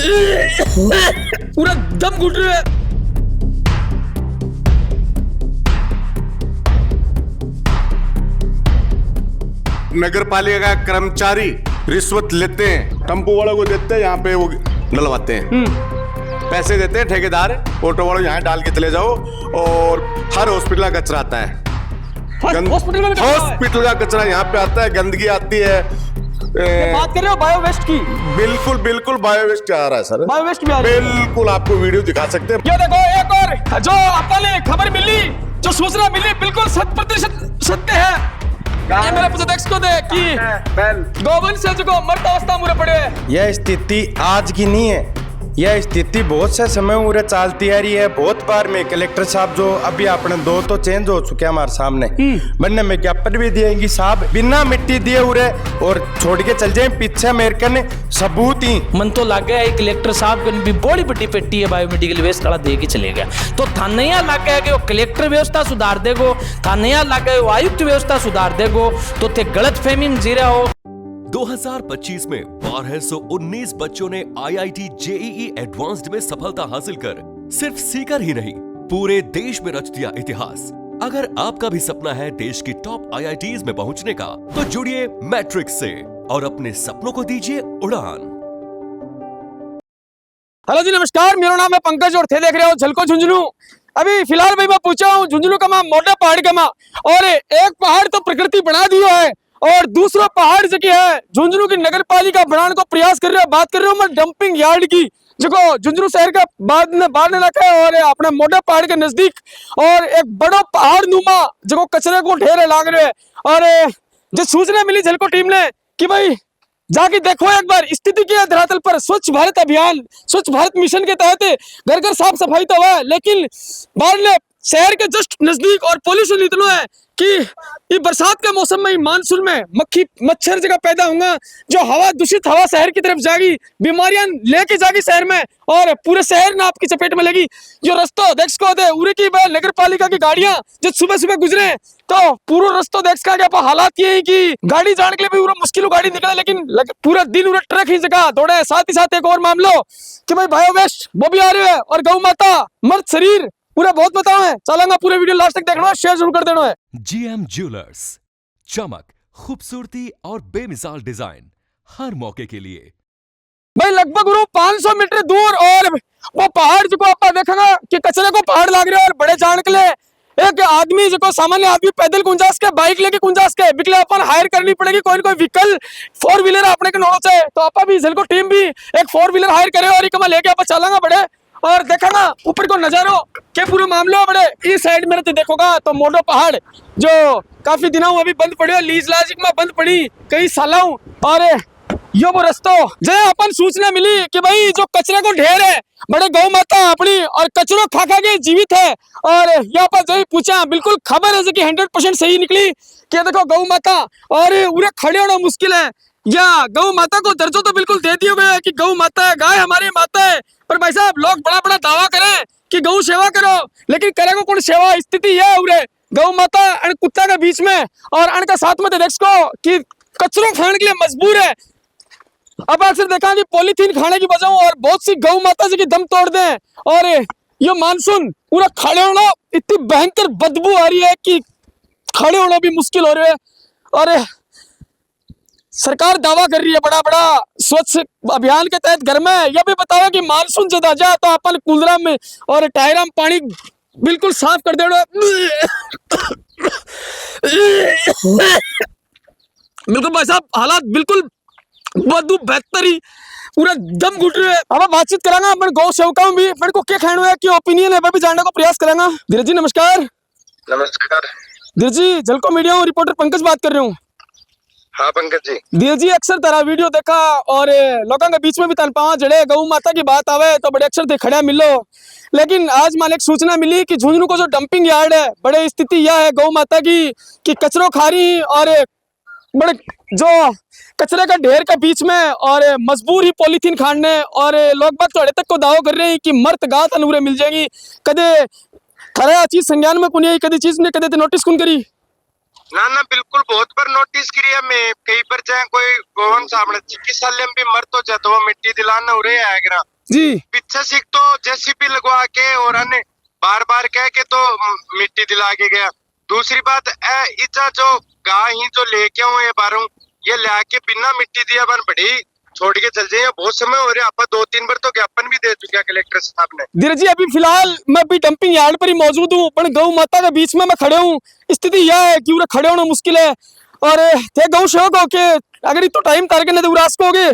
पूरा दम घुट रहा है। नगर पालिका का कर्मचारी रिश्वत लेते हैं, टेम्पो वालों को देते हैं, यहाँ पे वो डलवाते हैं, पैसे देते हैं ठेकेदार, ऑटो वालों यहाँ डाल के चले जाओ। और हर हॉस्पिटल का कचरा आता है, हॉस्पिटल का कचरा यहाँ पे आता है, गंदगी आती है। बात कर रहे हो बायो वेस्ट की? बिल्कुल बिल्कुल बायो वेस्ट आ रहा है सर, बायो वेस्ट भी आ रहा है। बिल्कुल आपको वीडियो दिखा सकते हैं। ये देखो एक और जो अपने खबर मिली, जो सूचना मिली, बिल्कुल 100% सत्य है। ये मेरे अध्यक्ष को दे कि गोवंश से जो मर्द अवस्था मुरे पड़े हैं। यह स्थिति आज की नहीं है, यह स्थिति बहुत से समय उरे चलती आ रही है। बहुत बार में कलेक्टर साहब जो अभी अपने दो तो चेंज हो चुके हैं हमारे सामने, बनने में ज्ञापन भी दिएंगी साहब बिना मिट्टी दिए उरे और छोड़ के चल जाए पीछे अमेरिकन सबूत ही मन तो लग गया कलेक्टर साहब को भी बड़ी बड़ी पेटी है बायोमेडिकल वेस्ट काला दे के चले गया। तो थाने यहाँ लग गया कि वो कलेक्टर व्यवस्था सुधार देगो, थाने यहाँ लग गया वो आयुक्त व्यवस्था सुधार देगो, तो थे गलत फहमी में जी रहा हो। 2025 में 1219 बच्चों ने IIT JEE एडवांस्ड में सफलता हासिल कर सिर्फ सीकर ही नहीं पूरे देश में रच दिया इतिहास। अगर आपका भी सपना है देश की टॉप IITs में पहुंचने का, तो जुड़िए मैट्रिक्स से और अपने सपनों को दीजिए उड़ान। हेलो जी नमस्कार, मेरा नाम है पंकज और थे देख रहे हो झलको झुंझुनू। अभी फिलहाल भाई मैं पूछा हूँ झुंझुनू का माँ मोटा पहाड़ का माँ, और एक पहाड़ तो प्रकृति बना दिया है और दूसरा पहाड़ जो है झुंझुनू की नगर पालिका बनाने को प्रयास कर रहे हो। बात कर रहे हो मैं डंपिंग यार्ड की, जो झुंझुनू शहर का बाहर इलाका है और अपने मोटा पहाड़ के नजदीक, और एक बड़ा पहाड़ नुमा जो कचरे को ढेर लाग रहे हैं। और जो सूचना मिली झलको टीम ने कि भाई जाके देखो एक बार स्थिति की है धरातल पर। स्वच्छ भारत अभियान, स्वच्छ भारत मिशन के तहत घर घर साफ सफाई तो हुआ है, लेकिन बाहर शहर के जस्ट नजदीक और पॉल्यूशन इतना है कि ये बरसात के मौसम में, मानसून में मक्खी मच्छर जगह पैदा होगा, जो हवा दूषित हवा शहर की तरफ जाएगी, बीमारियां लेके जाएगी शहर में और पूरे शहर में आपकी चपेट में लगी। जो रास्ता देख को दे उरे की नगर पालिका की गाड़ियां जो सुबह सुबह गुजरे तो पूरा रास्ता देख का हालात ये है कि गाड़ी जाने के लिए भी पूरा मुश्किल गाड़ी निकले, लेकिन पूरा दिन पूरा ट्रक ही जगह दौड़े। साथ ही साथ एक और मामला कि भाई बायो वेस्ट वो भी आ रहे हैं और गौ माता मर्द शरीर पूरा बहुत बताओ है। चलेंगे पूरे वीडियो लास्ट तक देखना, शेयर जरूर कर देना है। GM ज्वेलर्स, चमक, खूबसूरती और बेमिसाल डिजाइन हर मौके के लिए। भाई लगभग 500 मीटर दूर और वो पहाड़ जो आप देखेगा कि कचरे को पहाड़ लाग रहे हैं और बड़े जान के लिए एक आदमी जो सामान्य आदमी पैदल गुंजास के, बाइक लेके गुंजास के बिकले अपन हायर करनी पड़ेगी कोई कोई व्हीकल 4 व्हीलर अपने के नोच है। तो आप भी झलको टीम भी एक 4 व्हीलर हायर करे और एक लेके आप चलेंगे बड़े और देखा ऊपर को नजारो के पूरा मामला बड़े। इस साइड में तो देखोगा तो मोटो पहाड़ जो काफी दिनों अभी बंद पड़ी, लीज लाजिक में बंद पड़ी कई सालों, और यो वो रस्तो जय अपन सूचना मिली कि भाई जो कचरे को ढेर है बड़े गौ माता अपनी और कचरो खा खा के जीवित है। और यहाँ पर जो पूछा बिल्कुल खबर है कि 100% सही निकली कि देखो गौ माता और उन्हें खड़े होना मुश्किल है, या गौ माता को दर्जो तो बिल्कुल दे दिया गया है कि गौ माता है, गाय हमारी माता है। पर भाई साहब लोग बड़ा बड़ा दावा करें कि गौ सेवा करो, लेकिन करेगा कौन सेवा? स्थिति है उरे गौ माता और कुत्ता के बीच में और अनका साथ में देख को कि कचरों खाने के लिए मजबूर है। अब अक्सर देखा कि पॉलीथीन खाने की वजह और बहुत सी गौ माता जी की दम तोड़ दें, और ये मानसून पूरा खड़े होना इतनी भयंकर बदबू आ रही है कि खड़े होना भी मुश्किल हो रहा है। और सरकार दावा कर रही है बड़ा बड़ा स्वच्छ अभियान के तहत घर में यह भी बताया कि मानसून जब आ जाए तो अपन कूलरा में और टायरा में पानी बिल्कुल साफ कर देना। बिल्कुल भाई साहब हालात बिल्कुल बदू बेहतरी पूरा दम घुट रहे हैं। अब बातचीत करांगा अपन गौ सेवकाओं भी मेरे को क्या कहना है कि ओपिनियन है भी जानने को प्रयास करेंगे। धीरज जी नमस्कार। नमस्कार धीरज जी, झलको मीडिया रिपोर्टर पंकज बात कर रहे हूँ। हाँ पंकज जी। धीरज जी अक्सर तारा वीडियो देखा और लोगों के बीच में भी तन पावा जड़े गौ माता की बात आवे तो बड़े अक्सर थे खड़ा मिलो, लेकिन आज मान एक सूचना मिली कि झुंझुनू को जो डंपिंग यार्ड है बड़े स्थिति यह है गौ माता की कि कचरो खा रही और बड़े जो कचरे का ढेर के बीच में और मजबूर ही पॉलीथीन खाने, और लोग बाग थोड़े तक को दावा कर रहे हैं कि मर्त गात अनूरे मिल जाएगी। कदे खरा चीज संज्ञान में कुन कदे चीज ने कदे नोटिस कुन करी ना ना बिल्कुल बहुत बार नोटिस करिए मैं कई पर चाहे कोई गोवन सामने चिकित्सालय में भी मर तो जाए तो वो मिट्टी दिलाना उरे आएगा जी पीछे से तो जेसीबी लगवा के और अन्य बार बार कह के तो मिट्टी दिला के गया। दूसरी बात इजा जो गाय ही जो लेके आऊं ये बारों ये लाके बिना मिट्टी दिया बन बड़ी छोड़ के चल जाइए। बहुत समय हो रहा है, आप 2-3 बार तो ज्ञापन भी दे चुके कलेक्टर साहब ने। धीरज जी अभी फिलहाल मैं भी डंपिंग यार्ड पर ही मौजूद हूँ, पर गौ माता के बीच में मैं खड़े हूँ। स्थिति यह है कि उरे खड़े होना मुश्किल है और थे गौ सेवक हो के अगर तो टाइम तारके नहीं तो उरास को होगे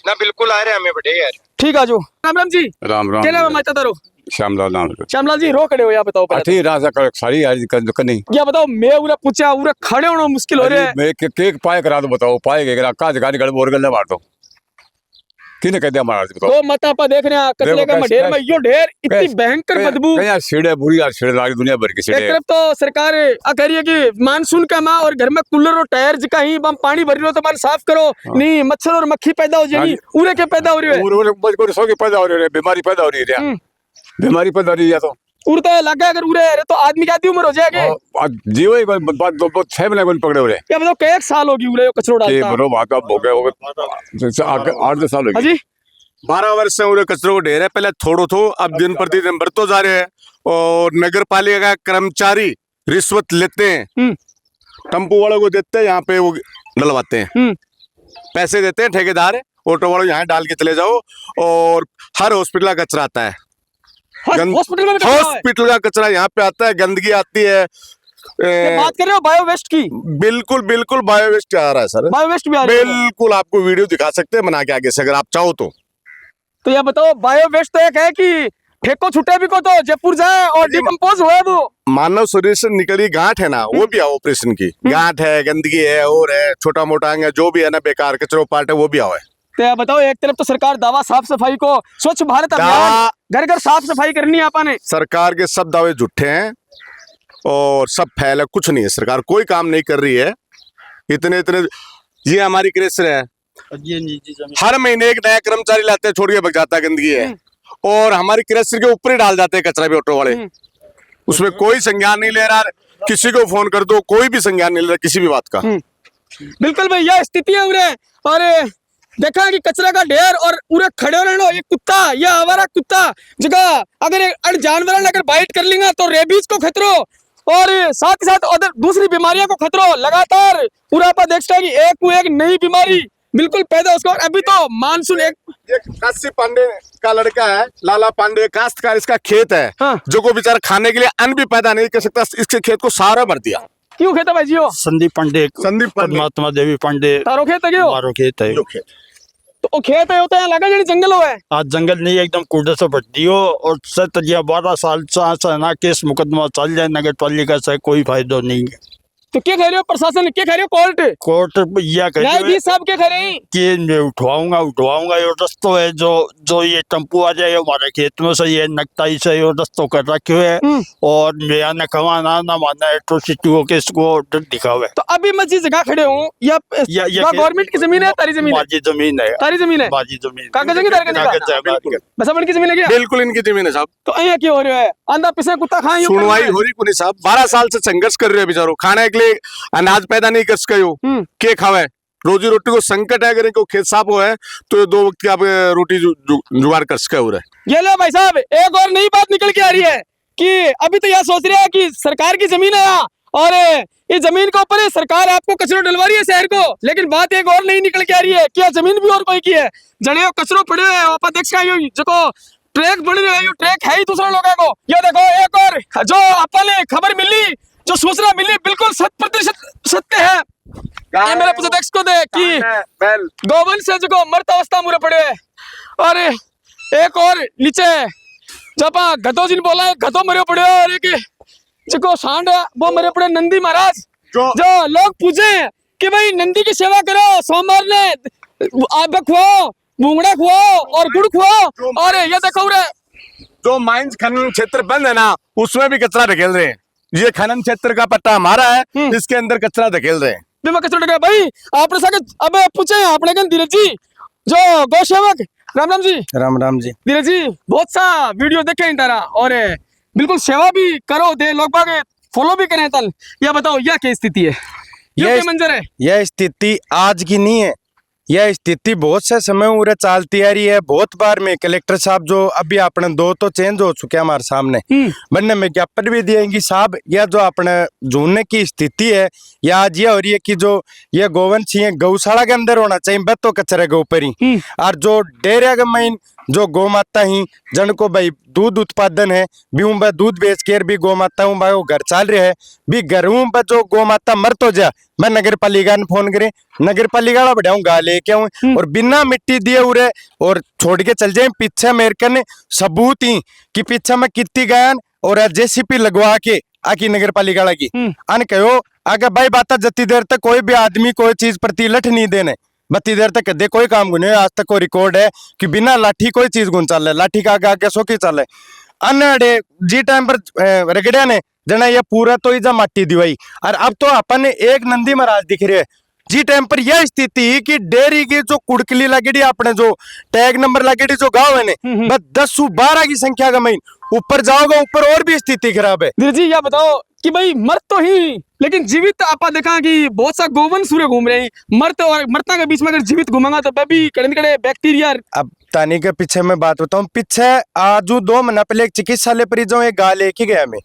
ना बिल्कुल आ रहे हमें बड़े यार। ठीक है जो राम राम जी राम राम क्या नाम है माता तारो? श्यामलाल नाम श्यामलाल जी रो खड़े हो, या बताओ पहले अठी राजा कर सारी यार नहीं या बताओ मैं उरे पूछा उरे खड़े होना मुश्किल हो रहा है। मैं केक पाए करा दो बताओ पाए के करा काज गाड़ी गड़ बोर गल्ले मार दो किने कह दिया मार बताओ गौ माता पर देख रहे हैं कचरे का ढेर में यो ढेर इतनी भयंकर बदबू। कहीं सीढ़े बुरी यार सीढ़े लागी दुनिया भर की एक सीढ़े तरफ तो सरकार कह रही है कि मानसून का माह और घर में कूलर और टायर जिका ही बम पानी भर रहे हो तो मान साफ करो नहीं मच्छर और मक्खी पैदा हो जाएगी उरे के पैदा हो रही है और सो की पैदा हो रही है बीमारी पैदा हो रही है बीमारी पैदा हो रही है तो उड़ता लगा अगर उड़े तो आदमी की आधी उम्र हो जाएगी। जीव ही बात दो 6 महीने कोई पकड़े हो रहे क्या बताओ कई साल होगी उड़े कचरो ये डालता बरो बात अब हो गए 8 साल हो हाँ गए जी 12 वर्ष से उरे कचरों को ढेर है। पहले थोड़ो थो अब दिन प्रतिदिन बढ़तो जा रहे हैं और नगर पालिका का कर्मचारी रिश्वत लेते हैं, टेम्पो वालों को देते हैं, यहाँ पे वो डलवाते हैं, पैसे देते हैं ठेकेदार, ऑटो वालों यहाँ डाल के चले जाओ और हर हॉस्पिटल का कचरा आता है। हॉस्पिटल में कचरा है। हॉस्पिटल का कचरा यहाँ पे आता है, गंदगी आती है। ये बात कर रहे हो बायो वेस्ट की? बिल्कुल बिल्कुल बायो वेस्ट आ रहा है सर, बायो वेस्ट भी आ रही है। बिल्कुल आपको वीडियो दिखा सकते हैं बना के आगे से अगर आप चाहो तो यह बताओ बायो वेस्ट तो एक है कि फेंको छुट्टे भी को तो जयपुर जाए और डिकम्पोज हुआ वो मानव शरीर से निकली गांठ है ना वो भी आओ ऑपरेशन की गांठ है, गंदगी है और है छोटा मोटा अंग है जो भी है ना बेकार कचरो पार्ट है वो भी आओ है। तो यह बताओ एक तरफ तो सरकार दावा साफ सफाई को स्वच्छ भारत अभियान घर घर साफ सफाई करनी है आपने। सरकार के सब दावे झूठे हैं और सब फैल है, कुछ नहीं है, सरकार कोई काम नहीं कर रही है। इतने ये हमारी क्रेशर है, हर महीने एक नया कर्मचारी लाते हैं छोड़ के भग जाता है, गंदगी है और हमारी क्रेशर के ऊपर ही डाल जाते हैं कचरा भी ऑटो वाले, उसमें कोई संज्ञान नहीं ले रहा। किसी को फोन कर दो कोई भी संज्ञान नहीं ले रहा किसी भी बात का। बिल्कुल भाई यह स्थिति है उरे और देखा कि कचरा का ढेर और उरे खड़े रहना ये कुत्ता या आवारा कुत्ता जगह अगर जानवर अगर बाइट कर लेंगे तो रेबीज को खतरो और साथ ही साथ अदर दूसरी बीमारियों को खतरो लगातार पूरा आप देख सकते हैं कि एक नई बीमारी बिल्कुल पैदा उसको। अभी तो मानसून एक काशी पांडे का लड़का है लाला पांडे, काश्तकार, इसका खेत है जो को बेचारा खाने के लिए अन्न भी पैदा नहीं कर सकता, इसके खेत को सारा भर दिया। क्यों खेत है भाई जी? संदीप पांडे महात्मा देवी पांडे तारो खेत है क्यों? मारो खेत है तो खेत है होता है लगा जड़ी जंगल हो है आज जंगल नहीं एकदम कूड़े से भर दियो और 12 साल से ना केस मुकदमा चल जाए नगर पालिका से कोई फायदा नहीं है। तो क्या कह रहे हो प्रशासन, क्या कह रहे हो कोर्ट यह कह न्यायाधीश साहब क्या कह रहे हैं कि मैं उठवाऊंगा ये रस्तो है जो ये टेम्पो आ जाए हमारे खेत में से ये नकताई से ये रस्तो कर रखे है और मेरा न कमाना ना माना एट्रोसिटी के इसको दिखावे। तो अभी मैं जिस जगह खड़े हूँ या गवर्नमेंट की जमीन है तारी जमीन है? बाजी जमीन है, तारी जमीन है, बाजी जमीन कागज बस अपन की जमीन है क्या? बिल्कुल इनकी जमीन है साहब। तो अहिया क्यों हो रहा है आंधा पिसे कुत्ता खाए सुनवाई हो रही को नहीं साहब, 12 साल से संघर्ष कर रहे हो बेचारो, खाने के लिए अनाज पैदा नहीं कर सके हो के खावे, रोजी रोटी को संकट है, अगर इनको खेत साफ हो है तो ये 2 वक्त की आप रोटी जुगाड़ कर सके हो रहे। ये लो भाई साहब एक और नई बात निकल के आ रही है कि अभी तो यह सोच रहे हैं कि सरकार की जमीन है और इस जमीन के ऊपर सरकार आपको कचरो डलवा रही है शहर को, लेकिन बात एक और नहीं निकल के आ रही है कि जमीन भी और कोई की है, जड़े कचरो पड़े हुए आप देख जो ट्रैक बन रहे हैं ट्रैक है ही दूसरे लोगों को। ये देखो एक और जो अपने खबर मिली जो सूचना मिली बिल्कुल 100% सत्य है। ये मेरे प्रत्यक्ष को दे कि गोवन से जो मरत अवस्था मुरे पड़े और एक और नीचे जब गधो जिन बोला है गधो मरे पड़े और एक जो सांड वो मरे पड़े नंदी महाराज जो लोग पूछे कि भाई नंदी की सेवा करो, सोमवार ने आप खुआओ, मूंगड़ा खुआओ और गुड़ खुआओ और ये देखो रे जो माइंस खनन क्षेत्र बंद है ना उसमें भी कचरा ढकेल रहे हैं। ये खनन क्षेत्र का पट्टा हमारा है, इसके अंदर कचरा धकेल रहे हैं। कचरा ढकेल भाई आपने साथ अब पूछे आपने कहा धीरज जी जो गौ सेवक राम राम जी। राम राम जी। धीरज जी बहुत सा वीडियो देखे इन तरह और बिल्कुल सेवा भी करो दे लोग बाग फॉलो भी करें तल। यह बताओ यह क्या स्थिति है, यह क्या मंजर है? यह स्थिति आज की नहीं है, यह स्थिति बहुत से समय उरे चलती आ रही है। बहुत बार में कलेक्टर साहब जो अभी अपने दो तो चेंज हो चुके हैं हमारे सामने, बनने में ज्ञापन भी दिएंगी साहब। यह जो अपने झूलने की स्थिति है या आज ये हो रही है कि जो ये गोवंश है गौशाला के अंदर होना चाहिए, बस तो कचरे के ऊपर ही। और जो डेरे का मेन जो गौ माता ही जन को भाई दूध उत्पादन है भी उन दूध बेच कर भी गौ माता वो घर चल रहे है भी घरों पर जो गौ माता मर तो जा, मैं नगर पालिका ने फोन करे, नगर पालिका वाला बढ़ाऊं गा लेके आऊं और बिना मिट्टी दिए उरे और छोड़ के चल जाए। पीछे मेरे कने सबूत ही कि पीछे में कितनी गायन और जेसीपी लगवा के आकी नगर पालिका वाला की अन कहो अगर भाई बात जती देर तक कोई भी आदमी कोई चीज प्रति लठ नहीं देने बत्ती देर तक कदे कोई काम गुने। आज तक कोई रिकॉर्ड है कि बिना लाठी कोई चीज गुन चल है, लाठी का आगे सो की चल है अनड़े जी टाइम पर रगड़िया ने जना ये पूरा तो इजा माटी दिवाई। और अब तो अपन एक नंदी महाराज दिख रहे है जी टाइम पर यह स्थिति कि डेयरी की जो कुड़कली लगेड़ी अपने जो टैग नंबर लगेड़ी जो गाँव है ने बस 10-12 की संख्या का महीन ऊपर जाओगे ऊपर और भी स्थिति खराब है। धीरज जी यह बताओ कि भाई मर तो ही लेकिन जीवित आपा देखा कि बहुत सा गोवंश सूर्य घूम रहे हैं। मर्त और मरता के बीच में अगर जीवित घूमेगा तो भी कड़े बैक्टीरिया। अब तानी के पीछे मैं बात बताऊं, पीछे आज 2 महीना पहले एक चिकित्सालय पर जो एक गाय लेके गया मैं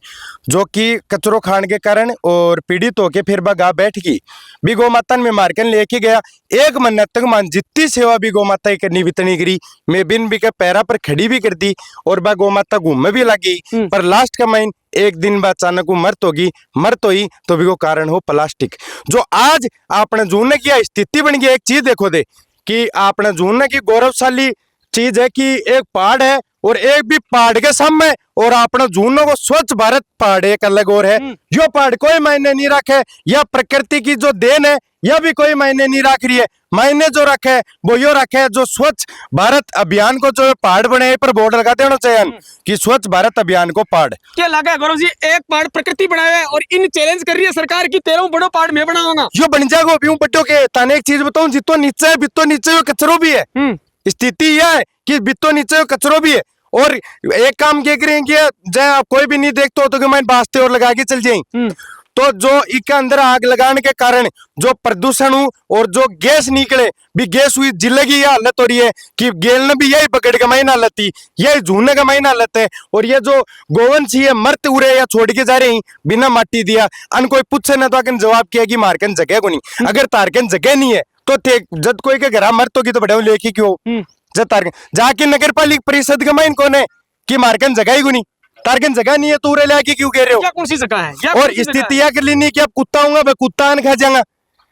जो कि कचरो खाने के कारण और पीड़ित होके फिर वह गाय बैठ गई भी गौ माता ने मार के लेके गया। 1 महीना तक मान जितनी सेवा भी गौ माता की करनी वितनी करी, मैं बिन भी के पैरा पर खड़ी भी कर दी और वह गौ माता घूमने भी लगी। पर लास्ट का महीन एक दिन बाद अचानक वो मरत होगी, मरत हुई तो भी वो कारण हो प्लास्टिक। जो आज आपने जूने की स्थिति बन गई। एक चीज देखो दे कि आपने जूने की गौरवशाली चीज है कि एक पहाड़ है और एक भी पहाड़ के सामने और अपना जूनों को स्वच्छ भारत पहाड़ एक अलग और है। यो पहाड़ कोई मायने नहीं रखे, यह प्रकृति की जो देन है यह भी कोई मायने नहीं रख रही है। मायने जो रखे वो यो रखे जो स्वच्छ भारत अभियान को जो पहाड़ बने पर बोर्ड लगा देना चाहिए कि स्वच्छ भारत अभियान को पहाड़। क्या लगा गौरव जी एक पहाड़ प्रकृति बनाया है और इन चैलेंज कर रही है सरकार की 13 बड़ो पहाड़ मैं बनाऊंगा। यो बन जाएगा अभी बट्टो के ताने एक चीज बताऊं, जितो नीचे है बितो नीचे कचरो भी है। स्थिति यह है कि बितो नीचे कचरो भी है और एक काम क्या करेंगे जय आप कोई भी नहीं देखते हो तो मैं बास्ते और लगा के चल जाए तो जो इसके अंदर आग लगाने के कारण जो प्रदूषण और जो गैस निकले भी गैस हुई जिले की यह हालत हो रही है कि गेल ने भी यही पकड़ के महीना हालत थी, यही झूलने का महीना हालत है। और ये जो गोवंश है मरते उड़े या छोड़ के जा रहे हैं बिना माटी दिया अन कोई पूछे ना तो आके जवाब किया कि मारकन जगह को नहीं। अगर तारकन जगह नहीं है तो जब कोई के घर मरत होगी तो बड़े लेके क्यों जब तारकन जाके नगर पालिका परिषद का माइन कौन है कि मारकन जगह ही को नहीं, तारकन जगह नहीं है तो उरे लाके क्यों कह रहे हो? क्या कौन सी जगह है? और स्थिति यह कर लेनी कि अब कुत्ता हूँ मैं कुत्ता आन खा जाऊंगा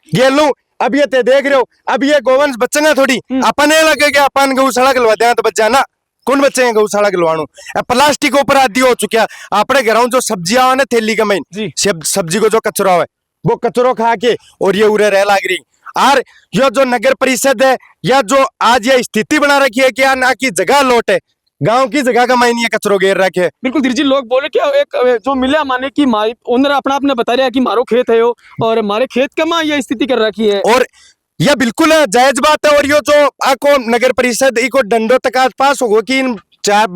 ये लू। अब ये ते देख रहे हो अब ये गोवंश बचेगा थोड़ी अपने लगे कि अपन गौशाला गलवा देना तो बच जाना कौन बच्चे गौशाला गलवाणु। प्लास्टिक ऊपर आदि हो चुका अपने घरों जो सब्जियां ने थैली का महीन सब्जी को जो कचरा है वो कचरो खा के और ये उरे रह लाग रही। और ये जो नगर परिषद है या जो आज ये स्थिति बना रखी है कि ना की जगह लौट है गांव की जगह का मायने कचरो घेर रखे। बिल्कुल धीरज जी लोग बोले कि एक जो मिला माने की ओनर अपना आपने बता रहा है कि मारो खेत है और हमारे खेत का माँ ये स्थिति कर रखी है और यह बिल्कुल जायज बात है। और ये जो आपको नगर परिषद इको दंडो तक पास होगा कि इन 4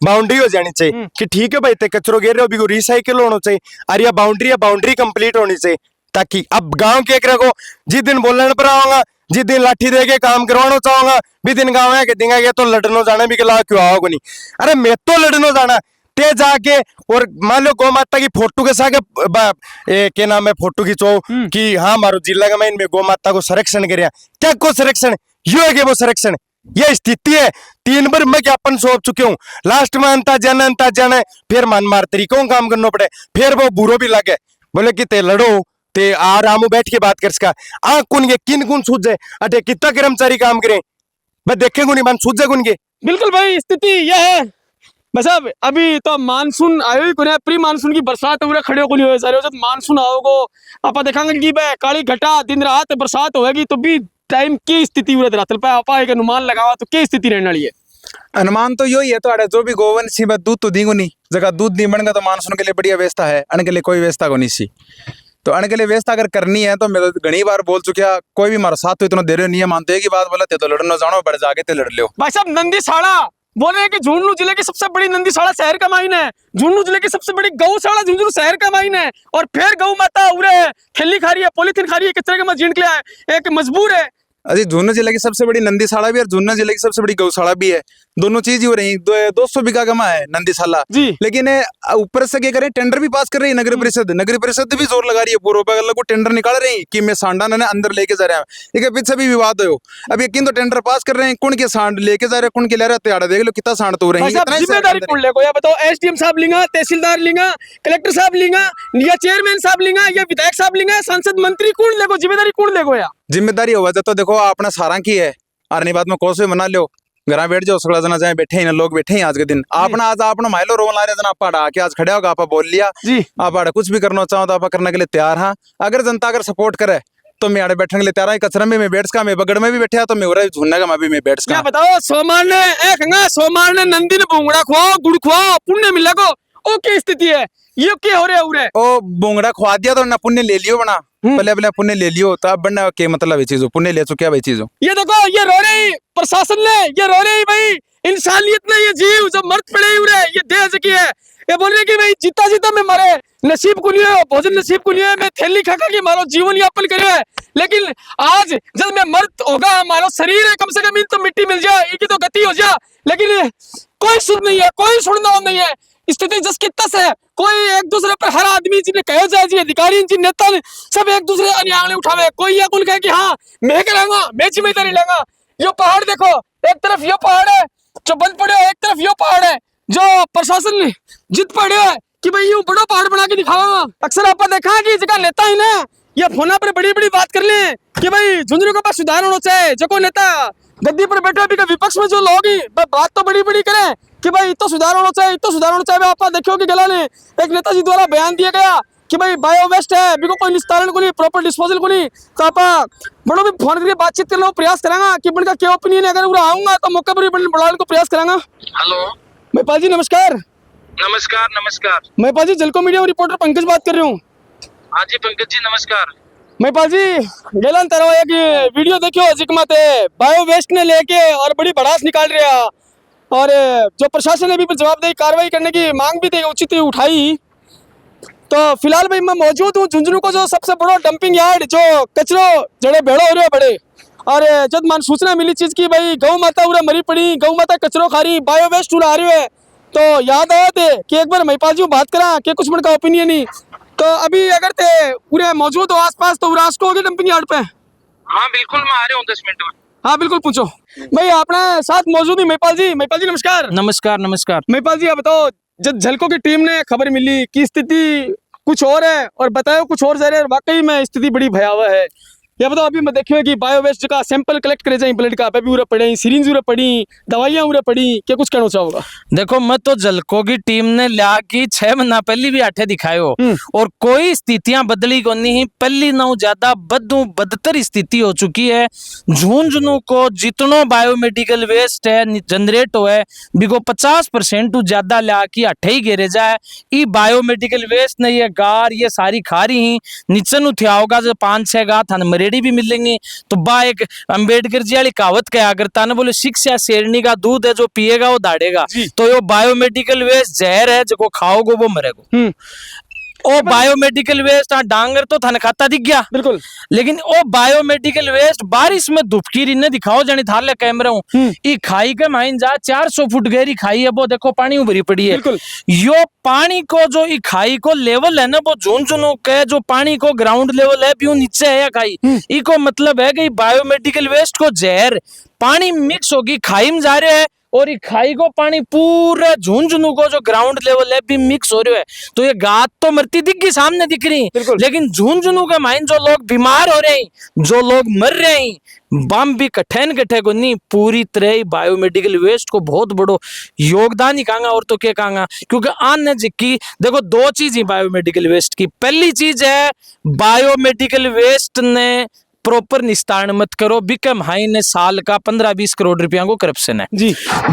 बाउंड्री हो जानी चाहिए कि ठीक है भाई ते कचरो घेर रहे हो रिसाइकिल होना चाहिए और यह बाउंड्री कंप्लीट होनी चाहिए ताकि अब गांव के एक रखो जिस दिन बोलने पर आऊंगा जिस दिन लाठी दे के काम करवाना चाहूंगा भी दिन गाँव है कि देंगे ये तो लड़नो जाने भी कला क्यों आओगे नहीं। अरे मैं तो लड़नो जाना ते जाके और मान लो गौ माता की फोटो के साथ क्या नाम है फोटो खींचो कि हाँ मारो जिला का मैं इनमें गौ माता को संरक्षण कर क्या को संरक्षण यो है कि वो संरक्षण ये स्थिति है। 3 बार मैं ज्ञापन सौंप चुके हूँ लास्ट में अंता जाना फिर मन मार तरीकों काम करना पड़े फिर वो बुरो भी लगे बोले कि ते लड़ो ते आरामो बैठ के बात कर सका आ कुन के किन कुन सूझे अटे कितना कर्मचारी काम करें मैं देखेंगे नहीं मन सूझे कुन के। बिल्कुल भाई स्थिति यह है बस अब अभी तो मानसून आयो ही कोने प्री मानसून की बरसात हो खड़े को नहीं हो सारे जब मानसून आओगो आप देखेंगे कि काली घटा दिन रात बरसात होगी तो भी टाइम की स्थिति उड़त रहता है आप एक अनुमान लगावा तो क्या स्थिति रहने वाली है? अनुमान तो यही है तो अरे जो भी गोवंश सी दूध तो दीगो नहीं जगह दूध नहीं बनेगा तो मानसून के लिए बढ़िया व्यवस्था है अन के लिए कोई व्यवस्था को नहीं सी तो अन के लिए व्यवस्था अगर करनी है तो मैं तो घनी बार बोल चुका कोई भी मारो साथ तो इतना दे रहे नहीं है मानते की बात बोला तो लड़ना जानो बढ़ जाके ते लड़ लो। भाई साहब नंदीसाड़ा बोल रहे हैं कि झुंझुनू जिले की सबसे बड़ी नंदीसाड़ा शहर का माइन है, झुंझुनू जिले की सबसे बड़ी गौशाला झुंझुनू शहर का माइन है और फिर गौ माता उरे थैली खा रही है पॉलीथीन खा रही है कचरे के मत जीण के लिए एक मजबूर है अजी झुन्नू जिले की सबसे बड़ी नंदीशाला भी है और झुन्नू जिले की सबसे बड़ी गौशाला भी है। दोनों चीज ही हो रही। 200 बीघा गमा है नंदीशाला जी। लेकिन ऊपर से क्या करें, टेंडर भी पास कर रही है नगर परिषद। नगर परिषद भी जोर लगा रही है, पूर्व को टेंडर निकाल रही है कि मैं सांडा ने अंदर लेके जा रहे हैं। इसके पीछे भी विवाद हो। अब यकीन तो टेंडर पास कर रहे हैं, कौन के सांड लेके जा रहे हैं, कौन के ले रहे हैं, त्याड़ा देख लो कितना सांड तो रही है। जिम्मेदारी कौन लेगा या बताओ? एसडीएम साहब लेंगे, तहसीलदार लेंगे, कलेक्टर साहब लेंगे, या चेयरमैन साहब लेंगे, या विधायक साहब लेंगे, सांसद मंत्री कौन लेगो? जिम्मेदारी कौन लेगो? या जिम्मेदारी होगा तो देखो अपना सारा की है। आरनी बात में कौन से मना लो, घर बैठ जाओ, सगड़ा जना जाए बैठे ही ना, लोग बैठे ही आज के दिन। आपना आज आपना माइलो रोवन ला रहे जना, आप आके आज खड़े होगा, आप बोल लिया जी। आप कुछ भी करना चाहो तो आप करने के लिए तैयार। हाँ, अगर जनता अगर सपोर्ट करे तो मैं आड़े बैठने के लिए तैयार है। कचरा में मैं बैठ का, मैं बगड़ में भी बैठा तो मैं हो रहा झुन्ने का मैं बैठ क्या का। बताओ? सोमवार ने नंदी ने भूंगड़ा खुआओ, गुड़ खुआओ, पुण्य मिलेगो। ओ क्या स्थिति है ये? क्या हो रहा है उरे? ओ बोंगड़ा खुआ दिया तो ना पुण्य ले लियो बना, पहले पुण्य ले लियो तो अब बनना के मतलब है चीजों, पुण्य ले चुके भाई चीजों। ये देखो, ये रो रही प्रशासन ने, ये रो रही भाई इंसानियत ने। ये जीव जब मर्द पड़े उरे, ये देह की है। ये बोल रहे कि भाई जीता जीता मैं मरे, नसीब को नहीं है, भोजन नसीब को नहीं है, मैं थैली खा के मारो जीवन यापन करे है। लेकिन आज जब मैं मर्द होगा, हमारा शरीर है, कम से कम तो मिट्टी मिल जाए, इनकी तो गति हो जाए। लेकिन कोई सुन नहीं है, कोई सुनना नहीं है। स्थिति जस की तस है। कोई एक दूसरे पर, हर आदमी जिन्हें कहे जाए, जी अधिकारी, जी नेता, सब एक दूसरे आंगली उठावे। कोई या कहे कि हाँ मैं करूंगा, मैं जिम्मेदारी लेगा। यो पहाड़ देखो, एक तरफ यो पहाड़ है जो बंद पड़े, एक तरफ यो पहाड़ है जो प्रशासन ने जिद पड़े है कि भाई यूं बड़ा पहाड़ बना के दिखाऊंगा। अक्सर आपने देखा कि जगह नेता ही ना ये फोना पर बड़ी बड़ी बात कर ले कि भाई झुंझुनू के पास सुधार होना चाहिए। जो नेता गद्दी पर बैठे अभी का विपक्ष में जो लोग ही बात तो बड़ी बड़ी करे कि भाई इतना सुधार होना चाहिए, इतना सुधार होना चाहिए। आप देखो कि गला ने एक नेताजी द्वारा बयान दिया गया कि भाई बायो वेस्ट है, बिको कोई निस्तारण को नहीं, प्रॉपर डिस्पोजल को नहीं। तो आप बड़ो भी फोन करके बातचीत करने का प्रयास करेंगे कि बन का क्या ओपिनियन है। अगर पूरा आऊंगा तो मौके पर बुलाने को प्रयास करेंगे। हेलो महिपाल जी नमस्कार। नमस्कार नमस्कार। महिपाल जी जलको मीडिया रिपोर्टर पंकज बात कर रहा हूँ। हाँ जी पंकज जी नमस्कार। महिपाल जी गेलन तरह एक वीडियो देखियो जिकमत है बायो वेस्ट ने लेके और बड़ी भड़ास निकाल रहा, और जो प्रशासन ने भी जवाबदेही कार्रवाई करने की मांग भी उचित उठाई। तो फिलहाल भाई मैं मौजूद हूँ झुंझुनू को जो सबसे बड़ा डंपिंग यार्ड जो कचरो जड़े भेड़ो हो रहे बड़े, और जब मन सूचना मिली चीज की भाई गौ माता उरे मरी पड़ी, गौ माता कचरो खा रही, बायो वेस्ट उड़ा रही है, तो याद आया थे कि एक बार महिपाल जी बात करा कि कुछ मन का ओपिनियन ही। तो अभी अगर थे पूरे मौजूद हो आसपास तो रास्को होगी डंपिंग यार्ड पे? हाँ बिल्कुल मैं आ रहा हूँ 10 मिनट में। हाँ बिल्कुल पूछो भाई, अपने साथ मौजूद ही महिपाल जी। महिपाल जी नमस्कार। नमस्कार नमस्कार। महिपाल जी आप बताओ, जब झलको की टीम ने खबर मिली कि स्थिति कुछ और है और बताओ कुछ और जा रहे हैं, वाकई में स्थिति बड़ी भयावह है। ये बताओ अभी मैं देखियो कि बायो वेस्ट का सैंपल कलेक्ट करे जाए ब्लड का, अभी उरे पड़े, सिरिंज उरे पड़ी, दवाइयां उरे पड़ी, क्या कुछ कहना चाहोगा? देखो मैं तो जलको की टीम ने लिया कि 6 महीना पहले भी आठे दिखायो और कोई स्थितियां बदली को नहीं। पहली ना ज्यादा बदतर स्थिति हो चुकी है। झुंझुनू को जितनो बायोमेडिकल वेस्ट है जनरेट हो है बिको 50% ज्यादा लिया कि आठे ही घेरे जाए। ई बायोमेडिकल वेस्ट ने ये गार ये सारी खा रही ही नीचन उठा होगा जो 5-6 गाथ रेडी भी मिलेंगे। तो बा एक अंबेडकर जी वाली कहावत कहा करता ना, बोले शिक्षा शेरनी का दूध है, जो पिएगा वो दाड़ेगा। तो यो बायोमेडिकल वेस्ट जहर है, जो खाओगे वो मरेगा। ओ बायोमेडिकल वेस्ट डांगर तो थाने खाता दिख गया बिल्कुल, लेकिन ओ बायोमेडिकल वेस्ट बारिश में धुपकी ने दिखाओ जानी थाले कैमरा हूँ ई खाई के माइन जा 400 फुट गहरी खाई है, वो देखो पानी उभरी पड़ी है। यो पानी को जो ई खाई को लेवल है ना, वो झुंझुनू के जो पानी को ग्राउंड लेवल है भी नीचे है खाई। ई को मतलब है कि बायोमेडिकल वेस्ट को जहर पानी मिक्स होगी खाई में जा रहे है, और ये खाई को पानी पूरे झुंझुनू को जो ग्राउंड लेवल है भी मिक्स हो रहा है। तो ये गात तो मरती दिख गई सामने दिख रही, लेकिन झुंझुनू के माइन जो लोग बीमार हो रहे हैं, जो लोग मर रहे हैं, बम भी कठे को नहीं, पूरी तरह बायोमेडिकल वेस्ट को बहुत बड़ो योगदान ही कहूंगा। और तो क्या कहूंगा, क्योंकि आने जिक्की देखो 2 चीज ही बायोमेडिकल वेस्ट की। पहली चीज है बायोमेडिकल वेस्ट ने प्रॉपर निस्तारण मत करो, बिकम हाई ने साल का 15-20 करोड़ रुपया को करप्शन है जी।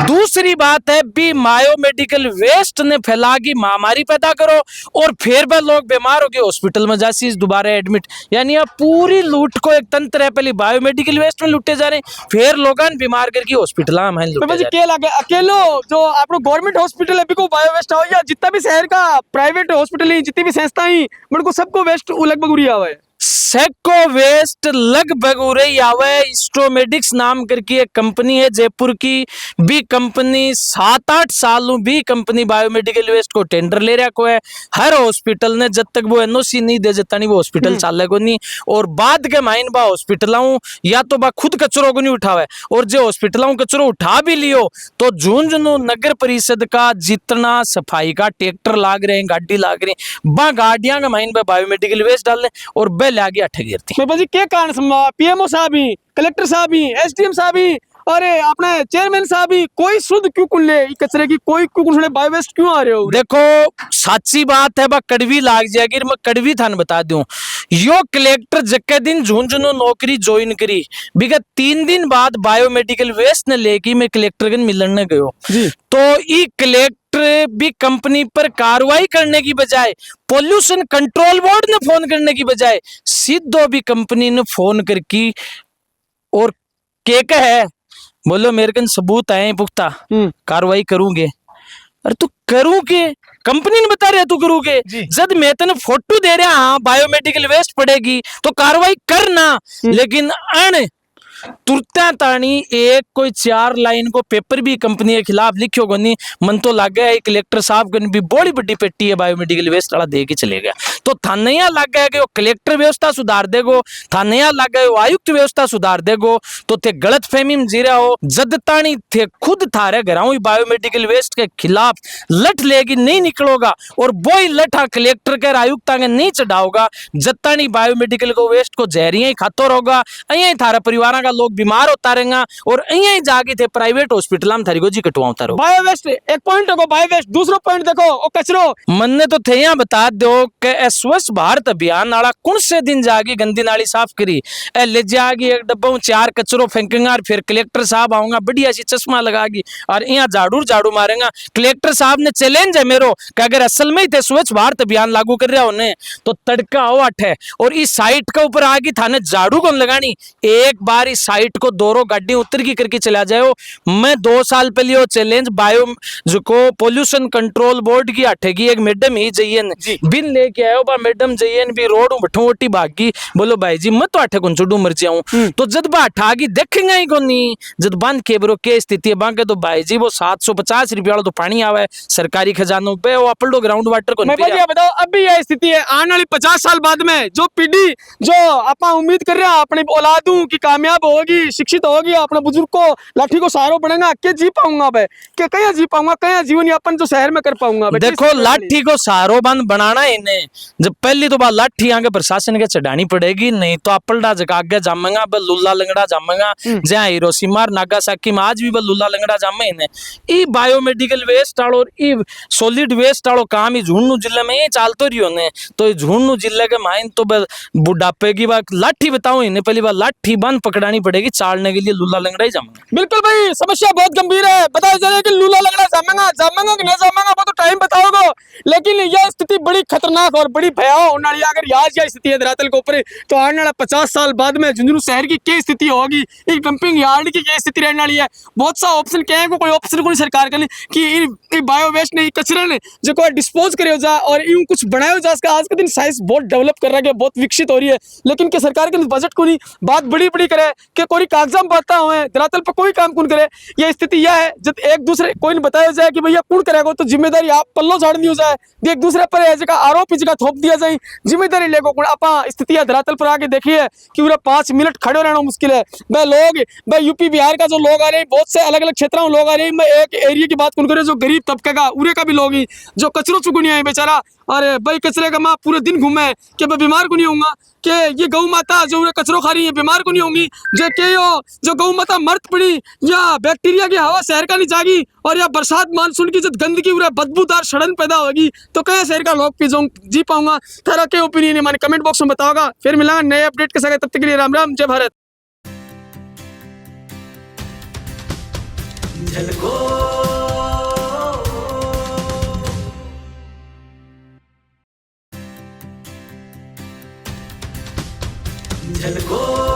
दूसरी बात है भी बायोमेडिकल वेस्ट ने फैला की महामारी पैदा करो, और फिर भी लोग बीमार हो गए हॉस्पिटल में जासी दोबारा एडमिट। यानी अब पूरी लूट को एक तंत्र है, पहले बायोमेडिकल वेस्ट में लूटे जा रहे हैं, फिर लोग बीमार करके हॉस्पिटल अकेलो जो आप गवर्नमेंट हॉस्पिटल है बिको बायो वेस्ट हो, या जितना भी शहर का प्राइवेट हॉस्पिटल है, जितनी भी संस्था है, सबको वेस्ट लगभग उड़ी आवा है। सेको वेस्ट लगभग उरे ही आवे। स्ट्रोमेडिक्स नाम करके एक कंपनी है जयपुर की, बी कंपनी 7-8 सालों बी कंपनी बायोमेडिकल वेस्ट को टेंडर ले रहा को है। हर हॉस्पिटल ने जब तक वो एनओसी नहीं दे जता नहीं वो हॉस्पिटल चाले को नहीं। और बाद के माइन बा हॉस्पिटलों या तो बा खुद कचरों को नहीं उठावे, और जो हॉस्पिटलों कचरो उठा भी लियो तो झुंझुनू नगर परिषद का जितना सफाई का ट्रैक्टर लाग रहे हैं, गाड़ी लाग रही है, बा गाड़ियां के माइन पे बायोमेडिकल वेस्ट डालने और बे लागे अठे गिरती। मैं बाजी क्या कारण पीएमओ साहब ही, कलेक्टर साहब ही, एसडीएम साहब ही, अरे अपने चेयरमैन साहब ही कोई शुद्ध क्यों कुन ले कचरे की, कोई क्यों बायो वेस्ट क्यों आ रहे हो? देखो सच्ची बात है, बा कड़वी लाग जाएगी। मैं कड़वी थान बता दूं, यो कलेक्टर जक्के दिन झुंझुनू नौकरी ज्वाइन करी, विगत 3 दिन बाद बायोमेडिकल वेस्ट ने लेके मैं कलेक्टर के मिलने गयो तो ई कलेक्टर भी कंपनी पर कार्रवाई करने की बजाय, पोल्यूशन कंट्रोल बोर्ड ने फोन करने की बजाय सीधो भी कंपनी ने फोन करके और के है बोलो मेरे कन सबूत आए पुख्ता, कार्रवाई करूंगे। अरे तू करूंगे, कंपनी ने बता रहे तू करूंगे, जब मैं तेने फोटो दे रहा हाँ बायोमेडिकल वेस्ट पड़ेगी तो कार्रवाई करना, लेकिन अन तुरता तानी एक कोई 4 लाइन को पेपर भी कंपनी के खिलाफ लिखियो को नहीं। मन तो लग गया कलेक्टर साहब को भी बड़ी बड़ी पेटी है बायोमेडिकल वेस्ट वाला दे के चले गया। तो थाने लग गया कि वो कलेक्टर व्यवस्था सुधार देगो, थाने लग गया वो आयुक्त व्यवस्था सुधार देगो, तो थे गलत फहमी में जी रहा हो। जद तानी थे खुद थारे घराऊ बायोमेडिकल वेस्ट के खिलाफ लठ लेगी नहीं निकलोगा और वो ही लठा कलेक्टर के आयुक्ता के नहीं चढ़ाओगा, जत्तानी बायोमेडिकल को वेस्ट को जहरिया ही खातो रहोगा, अं थारा परिवार लोग बीमार होता रहेगा और अं जाके थे प्राइवेट हॉस्पिटल में थारी गोजी कटवाता रहो। बायो वेस्ट एक पॉइंट देखो, बायो वेस्ट दूसरा पॉइंट देखो ओ कचरो। मन्ने तो थे यहाँ बता दो कि स्वच्छ भारत अभियान नाला कौन से दिन जाके गंदी नाली साफ करी, ले जागी एक डब्बा 4 कचरो फेंकेंगा और फिर कलेक्टर साहब आऊंगा बढ़िया सी चश्मा लगागी और यहाँ झाड़ू मारेगा। कलेक्टर साहब ने चैलेंज है मेरो कि अगर असल में ही थे स्वच्छ भारत अभियान लागू कर रहा उन्हें तो तड़का हो 8 है और इस साइट का ऊपर आगे थाने झाड़ू कौन लगानी, एक बार इस साइट को 2 गाड़ी उतर की करके चला जाओ। मैं 2 साल पहले वो चैलेंज बायो जो को पोल्यूशन कंट्रोल बोर्ड की अठेगी एक मैडम ही जयन बिन लेके आयो बा मैडम जयन भी रोड बठोटी भागी, बोलो भाई जी मैं तो अठे कौन छुडू मर जाऊं, तो जद बा अठागी देखेंगे ही कोनी जद बंद के बरो के स्थिति है बांके तो भाई जी वो 750 रुपया वाला तो पानी आवे सरकारी खजानों पे, वो अपल्डो ग्राउंड वाटर को नहीं बताओ। अभी यह स्थिति है, आने वाली 50 साल बाद में जो पीढ़ी जो अपना उम्मीद कर रहे हैं अपनी औलादों की कामयाब होगी, शिक्षित होगी, अपने बुजुर्ग को लाठी को सहारो बनेगा, क्या जी पाऊंगा मैं, क्या कहीं जी पाऊंगा, कहीं जीवन यापन जो शहर में कर पाऊंगा। देखो लाठी को सहारो बंद बनाना इन्हें जब पहली तो बात लाठी आगे प्रशासन के चढ़ानी पड़ेगी, नहीं तो अपलडा जगह आगे जामेगा ब लुल्ला लंगड़ा जामेगा जहाँ हिरोशिमा नागासाकी में आज भी ब लुल्ला लंगड़ा जामे इन्हें। ई बायोमेडिकल वेस्ट और ई सॉलिड वेस्ट वालों काम ही झुंझुनू जिले में ही चालतो रही होने, तो झुंझुनू जिले के माइन तो बुढ़ापे की बात लाठी बताऊं इन्हें पहली बार लाठी बंद पकड़ानी पड़ेगी, चालने के लिए लूला लंगड़ा ही जामेगा। बिल्कुल भाई समस्या बहुत गंभीर है, बताया जा रहा है कि लूला लंगड़ा जामेगा कि नहीं जामेगा वो तो टाइम बताओगे, लेकिन यह स्थिति बड़ी खतरनाक और बड़ी भयावह होने वाली है। अगर आज यह स्थिति है धरातल के ऊपर तो आने वाला 50 साल बाद में झुंझुनू शहर की क्या स्थिति होगी, एक डंपिंग यार्ड की क्या स्थिति रहने वाली है। बहुत सा ऑप्शन क्या है, कोई ऑप्शन को सरकार करने कि बायो वेस्ट ने कचरे ने जो कोई डिस्पोज करे जा और यूं कुछ बनाया जा, आज के दिन साइंस बहुत डेवलप कर रहा है, बहुत विकसित हो रही है, लेकिन क्या सरकार के बजट को नहीं बात बड़ी बड़ी करे कि कोई कागजात बांटता हुए धरातल पर कोई काम कौन करे। यह स्थिति यह है जब एक दूसरे कोई बताया जाए कि भैया कौन करेगा तो जिम्मेदारी आप पल्लो झाड़नी हो जाए, एक दूसरे पर जगह आरोप जगह थोप दिया जाए, जिम्मेदारी लेको आप स्थिति धरातल पर आके देखिए कि पूरा 5 मिनट खड़े रहना मुश्किल है। भाई लोग भाई यूपी बिहार का जो लोग आ रहे हैं, बहुत से अलग अलग क्षेत्रों में लोग आ रहे हैं, मैं एक एरिया की बात कौन करे जो गरीब तबके का उरे का भी लोग ही जो कचरों चुगुनी है बेचारा, अरे भाई कचरे का माँ पूरे दिन घूमे कि मैं बीमार को नहीं होऊंगा, कि ये गौ माता जो कचरो खा रही है बीमार को नहीं होंगी, जो गौ माता मर्द पड़ी या बैक्टीरिया की हवा शहर का नहीं जागी और या बरसात मानसून की जब गंदगी पूरा बदबूदार सड़न पैदा होगी तो कहीं शहर का लोग जी पाऊंगा। तेरा क्या ओपिनियन है, मैंने कमेंट बॉक्स में बताओगा। फिर मिलेंगे नए अपडेट के साथ, तब तक के लिए राम राम, जय भारत। झलको